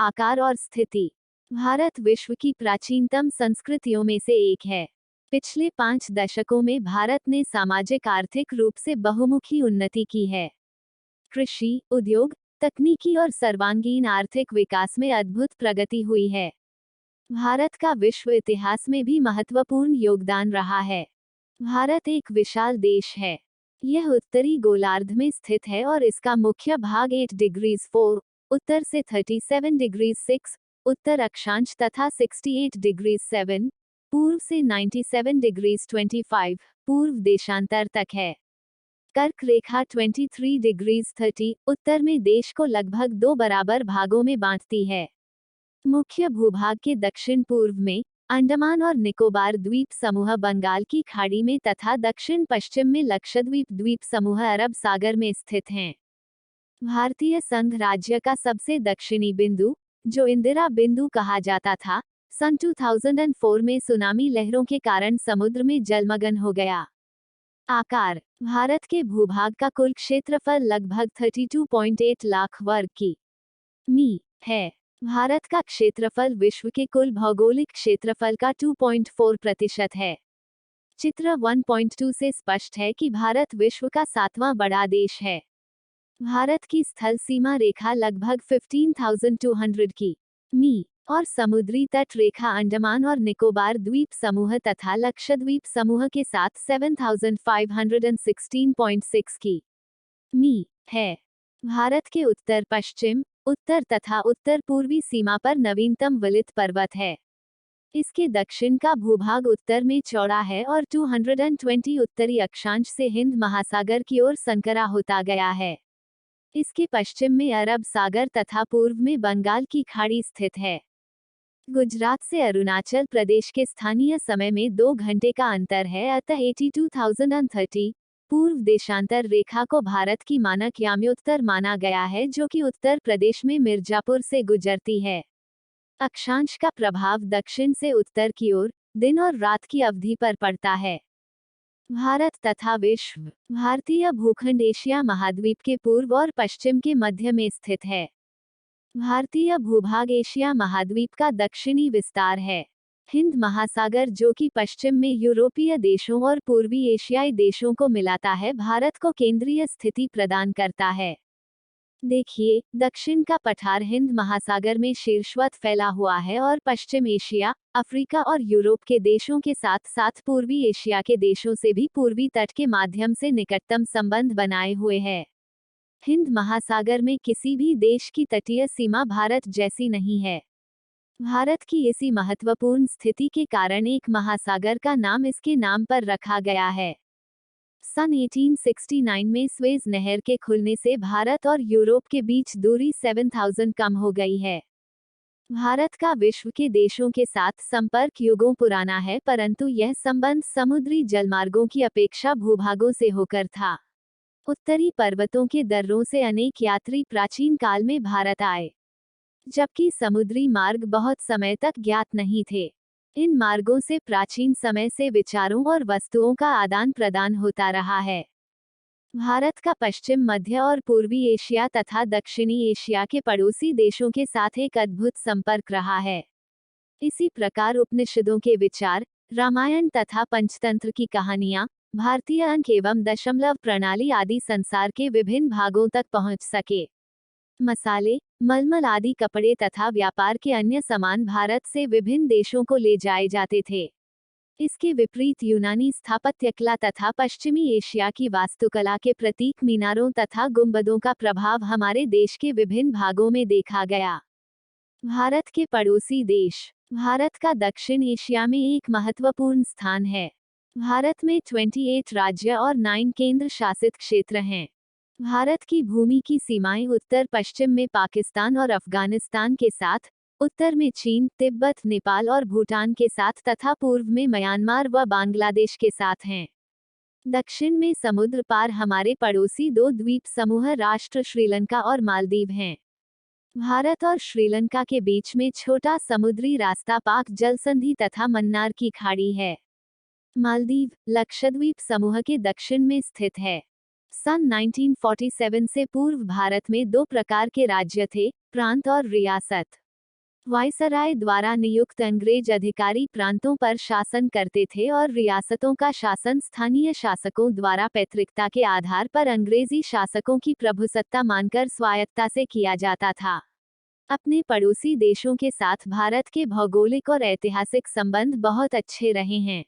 आकार और स्थिति। भारत विश्व की प्राचीनतम संस्कृतियों में से एक है। पिछले 5 दशकों में भारत ने सामाजिक आर्थिक रूप से बहुमुखी उन्नति की है। कृषि, उद्योग, तकनीकी और सर्वांगीण आर्थिक विकास में अद्भुत प्रगति हुई है। भारत का विश्व इतिहास में भी महत्वपूर्ण योगदान रहा है। भारत एक विशाल देश है। यह उत्तरी गोलार्ध में स्थित है और इसका मुख्य भाग 8 डिग्रीज 4 उत्तर से 37 डिग्रीज 6 उत्तर अक्षांश तथा 68 डिग्रीज 7 पूर्व से 97 डिग्रीज 25 पूर्व देशांतर तक है। कर्क रेखा 23 डिग्रीज 30 उत्तर में देश को लगभग 2 बराबर भागों में बांटती है। मुख्य भूभाग के दक्षिण पूर्व में अंडमान और निकोबार द्वीप समूह बंगाल की खाड़ी में तथा दक्षिण पश्चिम में लक्षद्वीप द्वीप समूह अरब सागर में स्थित हैं। भारतीय संघ राज्य का सबसे दक्षिणी बिंदु, जो इंदिरा बिंदु कहा जाता था, सन 2004 में सुनामी लहरों के कारण समुद्र में जलमग्न हो गया। आकार। भारत के भूभाग का कुल क्षेत्रफल लगभग 32.8 लाख वर्ग कि.मी. है। भारत का क्षेत्रफल विश्व के कुल भौगोलिक क्षेत्रफल का 2.4% है। चित्र 1.2 से स्पष्ट है कि भारत विश्व का 7वां बड़ा देश है। भारत की स्थल सीमा रेखा लगभग 15,200 कि.मी. और समुद्री तट रेखा अंडमान और निकोबार द्वीप समूह तथा लक्षद्वीप समूह के साथ 7,516.6 कि.मी. है। भारत के उत्तर पश्चिम, उत्तर तथा उत्तर पूर्वी सीमा पर नवीनतम विलित पर्वत है। इसके दक्षिण का भूभाग उत्तर में चौड़ा है और 220 उत्तरी अक्षांश से हिंद महासागर की ओर संकरा होता गया है। इसके पश्चिम में अरब सागर तथा पूर्व में बंगाल की खाड़ी स्थित है। गुजरात से अरुणाचल प्रदेश के स्थानीय समय में 2 घंटे का अंतर है, अतः 82,030 पूर्व देशांतर रेखा को भारत की मानक याम्योत्तर माना गया है, जो कि उत्तर प्रदेश में मिर्जापुर से गुजरती है। अक्षांश का प्रभाव दक्षिण से उत्तर की ओर दिन और रात की अवधि पर पड़ता है। भारत तथा विश्व। भारतीय भूखंड एशिया महाद्वीप के पूर्व और पश्चिम के मध्य में स्थित है। भारतीय भूभाग एशिया महाद्वीप का दक्षिणी विस्तार है। हिंद महासागर, जो कि पश्चिम में यूरोपीय देशों और पूर्वी एशियाई देशों को मिलाता है, भारत को केंद्रीय स्थिति प्रदान करता है। देखिए, दक्षिण का पठार हिंद महासागर में शीर्षवत फैला हुआ है और पश्चिम एशिया, अफ्रीका और यूरोप के देशों के साथ साथ पूर्वी एशिया के देशों से भी पूर्वी तट के माध्यम से निकटतम संबंध बनाए हुए है। हिंद महासागर में किसी भी देश की तटीय सीमा भारत जैसी नहीं है। भारत की इसी महत्वपूर्ण स्थिति के कारण एक महासागर का नाम इसके नाम पर रखा गया है। सन 1869 में स्वेज नहर के खुलने से भारत और यूरोप के बीच दूरी 7,000 कम हो गई है। भारत का विश्व के देशों के साथ संपर्क युगों पुराना है, परंतु यह संबंध समुद्री जलमार्गों की अपेक्षा भूभागों से होकर था। उत्तरी पर्वतों के दर्रों से अनेक यात्री प्राचीन काल में भारत आए, जबकि समुद्री मार्ग बहुत समय तक ज्ञात नहीं थे। इन मार्गों से प्राचीन समय से विचारों और वस्तुओं का आदान प्रदान होता रहा है। भारत का पश्चिम, मध्य और पूर्वी एशिया तथा दक्षिणी एशिया के पड़ोसी देशों के साथ एक अद्भुत संपर्क रहा है। इसी प्रकार उपनिषदों के विचार, रामायण तथा पंचतंत्र की कहानियां, भारतीय अंक एवं दशमलव प्रणाली आदि संसार के विभिन्न भागों तक पहुंच सके। मसाले, मलमल आदि कपड़े तथा व्यापार के अन्य सामान भारत से विभिन्न देशों को ले जाए जाते थे। इसके विपरीत यूनानी स्थापत्यकला तथा पश्चिमी एशिया की वास्तुकला के प्रतीक मीनारों तथा गुंबदों का प्रभाव हमारे देश के विभिन्न भागों में देखा गया। भारत के पड़ोसी देश। भारत का दक्षिण एशिया में एक महत्वपूर्ण स्थान है। भारत में 28 राज्य और 9 केंद्र शासित क्षेत्र हैं। भारत की भूमि की सीमाएं उत्तर पश्चिम में पाकिस्तान और अफगानिस्तान के साथ, उत्तर में चीन, तिब्बत, नेपाल और भूटान के साथ तथा पूर्व में म्यांमार व बांग्लादेश के साथ हैं। दक्षिण में समुद्र पार हमारे पड़ोसी 2 द्वीप समूह राष्ट्र श्रीलंका और मालदीव हैं। भारत और श्रीलंका के बीच में छोटा समुद्री रास्ता पाक जलसंधि तथा मन्नार की खाड़ी है। मालदीव, लक्षद्वीप समूह के दक्षिण में स्थित है। सन 1947 से पूर्व भारत में 2 प्रकार के राज्य थे, प्रांत और रियासत। वायसराय द्वारा नियुक्त अंग्रेज अधिकारी प्रांतों पर शासन करते थे और रियासतों का शासन स्थानीय शासकों द्वारा पैतृकता के आधार पर अंग्रेजी शासकों की प्रभुसत्ता मानकर स्वायत्तता से किया जाता था। अपने पड़ोसी देशों के साथ भारत के भौगोलिक और ऐतिहासिक संबंध बहुत अच्छे रहे हैं।